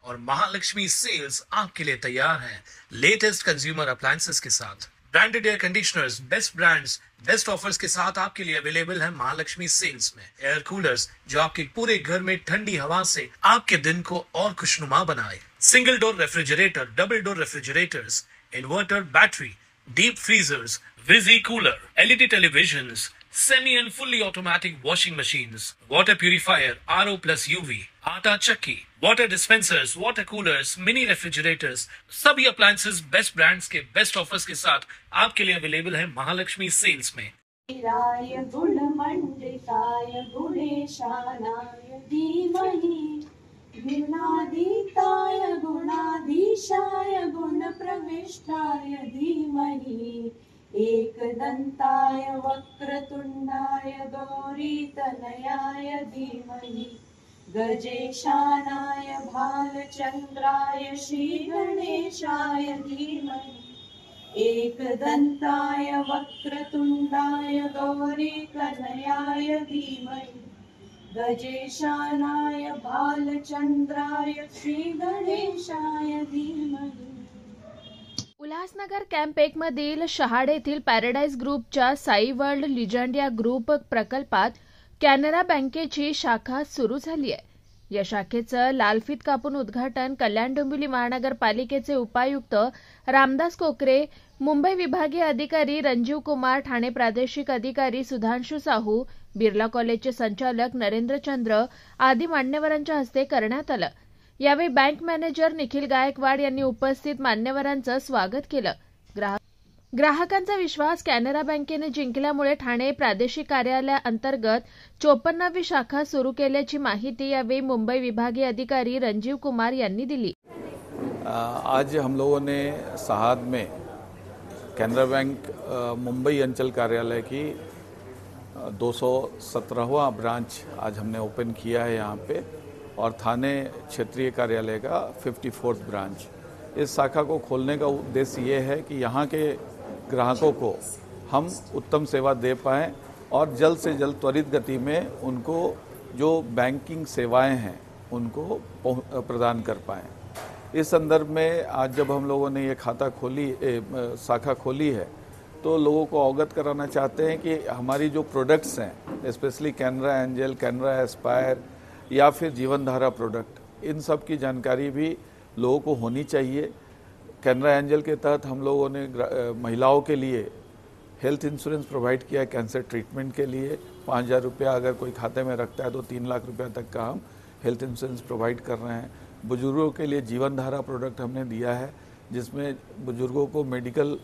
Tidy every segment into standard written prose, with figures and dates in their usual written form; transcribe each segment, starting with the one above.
और महालक्ष्मी सेल्स आपके लिए तैयार है लेटेस्ट कंज्यूमर अप्लायंसेस के साथ। Branded air conditioners, best brands, best offers के साथ आपके लिए अवेलेबल है महालक्ष्मी सेल्स में। एयर कूलर्स जो आपके पूरे घर में ठंडी हवा से आपके दिन को और खुशनुमा बनाए। Single door refrigerator, double door refrigerators, inverter battery, deep freezers, visi cooler, LED televisions, semi and fully automatic washing machines, water purifier, RO plus UV, आटा चक्की, water dispensers, water coolers, mini refrigerators, सभी appliances best brands के best offers के साथ आपके लिए available है Mahalakshmi sales में। राय गुणमण्डिताय गुणेशानाय धीमहि गुणातीताय गुणाधीशाय गुणप्रविष्टाय धीमहि एकदन्ताय वक्रतुण्डाय गौरीतनयाय धीमहि गजेशानाय भालचन्द्राय श्रीगणेशाय धीमहि एकदन्ताय वक्रतुण्डाय गौरीतनयाय धीमहि गजेशानाय भालचन्द्राय श्रीगणेशाय धीमहि। उल्हासनगर कॅम्प 1 मधील शहाड येथील पॅराडाईज ग्रुपच्या साई वर्ल्ड लिजंड या ग्रुप प्रकल्पात कॅनरा बँकेची शाखा सुरू झाली आहे। या शाखेचं लालफीत कापून उद्घाटन कल्याण डोंबिवली महानगरपालिकेचे उपायुक्त रामदास कोकरे, मुंबई विभागीय अधिकारी रणजीव कुमार, ठाणे प्रादेशिक अधिकारी सुधांशु साहू, बिर्ला कॉलेजचे संचालक नरेंद्र चंद्र आदी मान्यवरांच्या हस्ते करण्यात आलं। यावेळी बँक मॅनेजर निखिल गायकवाड यांनी उपस्थित मान्यवरांचं स्वागत केलं। ग्राहकांचा विश्वास कॅनरा बँकेने जिंकल्यामुळे ठाणे प्रादेशिक कार्यालयाअंतर्गत 54वी शाखा सुरू केल्याची माहिती यावेळी मुंबई विभागीय अधिकारी रणजीव कुमार यांनी दिली। आज हम लोगों ने सहाद में कैनरा बैंक मुंबई अंचल कार्यालय की 217वां ब्रांच आज हमने ओपन किया है यहाँ पे, और थाने क्षेत्रीय कार्यालय का 54th ब्रांच। इस शाखा को खोलने का उद्देश्य ये है कि यहाँ के ग्राहकों को हम उत्तम सेवा दे पाएँ और जल्द से जल्द त्वरित गति में उनको जो बैंकिंग सेवाएं हैं उनको प्रदान कर पाएँ। इस संदर्भ में आज जब हम लोगों ने ये शाखा खोली है तो लोगों को अवगत कराना चाहते हैं कि हमारी जो प्रोडक्ट्स हैं, specially Canara angel, Canara Aspire या फिर जीवन धारा प्रोडक्ट, इन सब की जानकारी भी लोगों को होनी चाहिए। कैनरा एंजल के तहत हम लोगों ने महिलाओं के लिए हेल्थ इंश्योरेंस प्रोवाइड किया है कैंसर ट्रीटमेंट के लिए। 5,000 रुपया अगर कोई खाते में रखता है तो 3 लाख रुपया तक का हम हेल्थ इंश्योरेंस प्रोवाइड कर रहे हैं। बुजुर्गों के लिए जीवन धारा प्रोडक्ट हमने दिया है, जिसमें बुजुर्गों को मेडिकल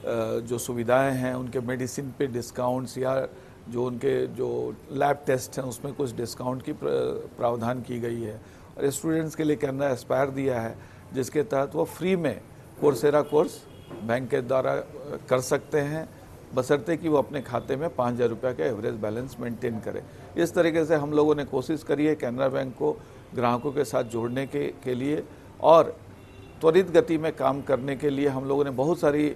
जो सुविधाएं हैं, उनके मेडिसिन पे डिस्काउंट्स या जो उनके जो लैब टेस्ट हैं उसमें कुछ डिस्काउंट की प्रावधान की गई है। और स्टूडेंट्स के लिए कैनरा एस्पायर दिया है, जिसके तहत वो फ्री में कोर्सेरा कोर्स बैंक के द्वारा कर सकते हैं, बशर्ते कि वो अपने खाते में 5,000 रुपया का एवरेज बैलेंस मेंटेन करें। इस तरीके से हम लोगों ने कोशिश करी है कैनरा बैंक को ग्राहकों के साथ जोड़ने के लिए और त्वरित गति में काम करने के लिए हम लोगों ने बहुत सारी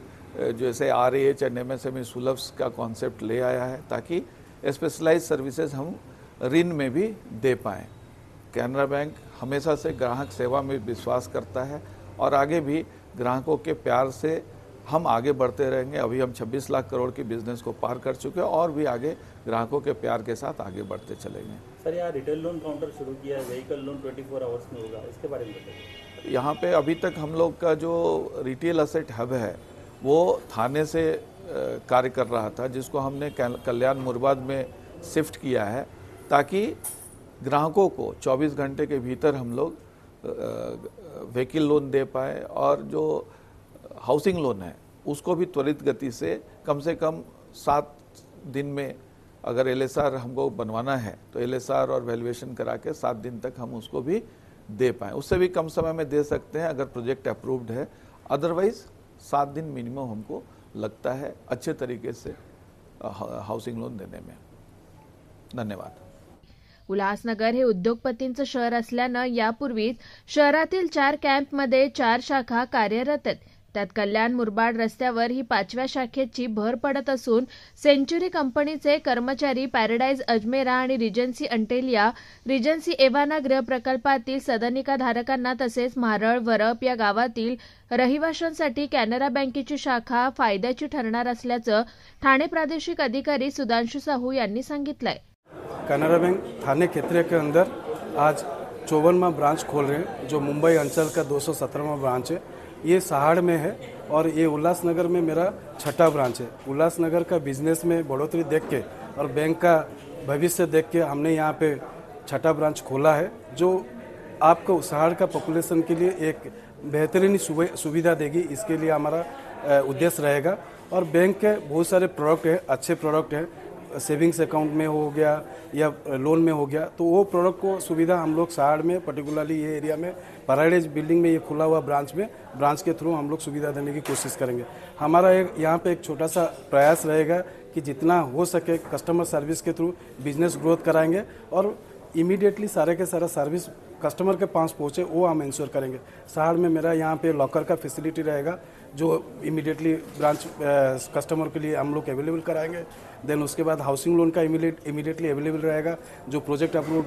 जैसे RH एंड MSME सुलभ्स का कॉन्सेप्ट ले आया है, ताकि स्पेशलाइज सर्विसेज हम ऋण में भी दे पाएँ। कैनरा बैंक हमेशा से ग्राहक सेवा में विश्वास करता है और आगे भी ग्राहकों के प्यार से हम आगे बढ़ते रहेंगे। अभी हम 26 लाख करोड़ की बिजनेस को पार कर चुके हैं और भी आगे ग्राहकों के प्यार के साथ आगे बढ़ते चलेंगे। सर, यहाँ रिटेल लोन काउंटर शुरू किया है, व्हीकल लोन 24 आवर्स में होगा, इसके बारे में बताइए। यहाँ पे अभी तक हम लोग का जो रिटेल असेट हब है वो थाने से कार्य कर रहा था, जिसको हमने कल्याण मुरबाद में शिफ्ट किया है, ताकि ग्राहकों को 24 घंटे के भीतर हम लोग व्हीकल लोन दे पाए और जो हाउसिंग लोन है उसको भी त्वरित गति से कम 7 दिन में अगर LSR हमको बनवाना है तो LSR और वैल्यूएशन करा के 7 दिन तक हम उसको भी दे पाएँ। उससे भी कम समय में दे सकते हैं अगर प्रोजेक्ट अप्रूव्ड है, अदरवाइज 7 दिन मिनिमम हमको लगता है अच्छे तरीके से हाउसिंग लोन देने में। धन्यवाद। उल्हासनगर हे उद्योगपतींचं शहर असल्यानं यापूर्वीच शहरातील 4 कॅम्पमध्ये 4 शाखा कार्यरत आहेत। त्यात कल्याण मुरबाड रस्त्यावर ही 5व्या शाखेची भर पडत असून सेंचुरी कंपनीचे कर्मचारी पॅराडाईज अजमेरा आणि रिजन्सी अंटेलिया, रिजन्सी एव्हाना गृह प्रकल्पातील सदनिका धारकांना तसेच म्हारळ वरप या गावातील रहिवाशांसाठी कॅनरा बँकेची शाखा फायद्याची ठरणार असल्याचं ठाणे प्रादेशिक अधिकारी सुधांशु साहू यांनी सांगितलंय। कैनरा बैंक थाने क्षेत्र के अंदर आज 54वां ब्रांच खोल रहे हैं, जो मुंबई अंचल का 217वां ब्रांच है। ये सहाड़ में है और ये उल्लासनगर में मेरा 6ठा ब्रांच है। उल्लासनगर का बिजनेस में बढ़ोतरी देख के और बैंक का भविष्य देख के हमने यहाँ पे 6ठा ब्रांच खोला है, जो आपको सहाड़ का पॉपुलेशन के लिए एक बेहतरीन सुविधा देगी। इसके लिए हमारा उद्देश्य रहेगा। और बैंक के बहुत सारे प्रोडक्ट हैं, अच्छे प्रोडक्ट हैं, सेविंग्स अकाउंट में हो गया या लोन में हो गया, तो वो प्रोडक्ट को सुविधा हम लोग सहाड़ में पर्टिकुलरली ये एरिया में पैराडाइज बिल्डिंग में ये खुला हुआ ब्रांच के थ्रू हम लोग सुविधा देने की कोशिश करेंगे। हमारा यहाँ पे एक छोटा सा प्रयास रहेगा कि जितना हो सके कस्टमर सर्विस के थ्रू बिजनेस ग्रोथ कराएंगे और इमीडिएटली सारे के सारा सर्विस कस्टमर के पास पहुँचे वो हम इंश्योर करेंगे। सहाड़ में मेरा यहाँ पे लॉकर का फैसिलिटी रहेगा, जो इमीडिएटली ब्रांच कस्टमर के लिए हम लोग अवेलेबल कराएंगे। देन उसके बाद हाउसिंग लोन का इमीडिएटली अवेलेबल रहेगा। जो प्रोजेक्ट अप्रूव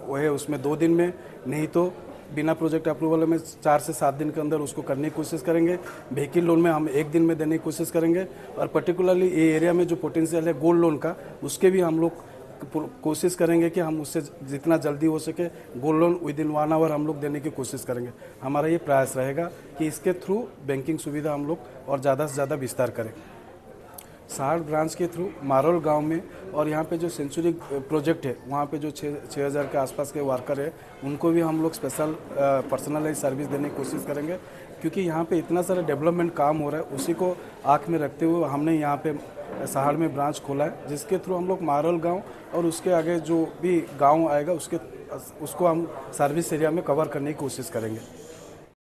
वो है उसमें 2 दिन में, नहीं तो बिना प्रोजेक्ट अप्रूवल में 4 से 7 दिन के अंदर उसको करने की कोशिश करेंगे। व्हीकल लोन में हम 1 दिन में देने की कोशिश करेंगे। और पर्टिकुलरली ये एरिया में जो पोटेंशियल है गोल्ड लोन का, उसके भी हम लोग कोशिश करेंगे कि हम उससे जितना जल्दी हो सके गोल्ड लोन विदिन 1 आवर हम लोग देने की कोशिश करेंगे। हमारा ये प्रयास रहेगा कि इसके थ्रू बैंकिंग सुविधा हम लोग और ज़्यादा से ज़्यादा विस्तार करें। सहाड़ ब्रांच के थ्रू मारोल गांव में और यहाँ पे जो सेंचुरी प्रोजेक्ट है वहाँ पे जो 6000 के आसपास के वर्कर है उनको भी हम लोग स्पेशल पर्सनलाइज सर्विस देने की कोशिश करेंगे, क्योंकि यहाँ पे इतना सारा डेवलपमेंट काम हो रहा है। उसी को आँख में रखते हुए हमने यहाँ पे सहाड़ में ब्रांच खोला है, जिसके थ्रू हम लोग मारोल गांव और उसके आगे जो भी गांव आएगा उसको हम सर्विस एरिया में कवर करने की कोशिश करेंगे।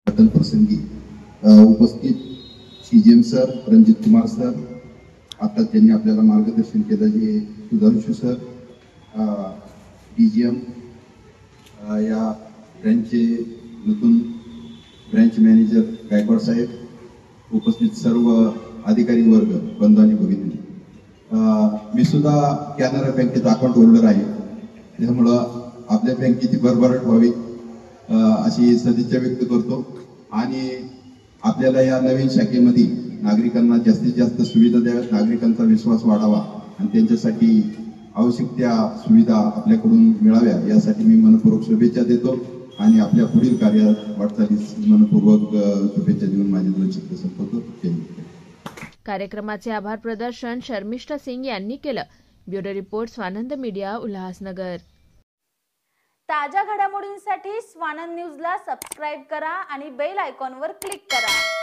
प्रसंगी उपस्थित CGM sir, Ranjit Kumar sir, आता त्यांनी आपल्याला मार्गदर्शन केलं जे सुधांशु सर, DGM या ब्रँचचे नूतन ब्रँच मॅनेजर गायकवाड साहेब, उपस्थित सर्व अधिकारी वर्ग, बंधू आणि भगिनी, मी सुद्धा कॅनरा बँकेचा अकाउंट होल्डर आहे, त्यामुळं आपल्या बँकेची भरभराट व्हावी अशी सदिच्छा व्यक्त करतो। आणि आपल्याला या नवीन शाखेमध्ये नागरिकांना जास्तीत जास्त सुविधा द्याव्यात, नागरिकांचा विश्वास वाढावा आणि त्यांच्यासाठी आवश्यक त्या सुविधा आपल्याकडून मिळाव्या यासाठी मी मनपूर्वक शुभेच्छा देतो आणि आपल्या पुढील कार्यात वाटचालीस मनपूर्वक शुभेच्छा देऊन माझे 2 शब्द संपवतो। कार्यक्रमाचे आभार प्रदर्शन शर्मिष्ठा सिंग यांनी केलं। Bureau report Swanand media, Ulhasnagar. ताज्या घडामोडींसाठी स्वानंद न्यूजला सबस्क्राइब करा आणि बेल आयकॉनवर क्लिक करा।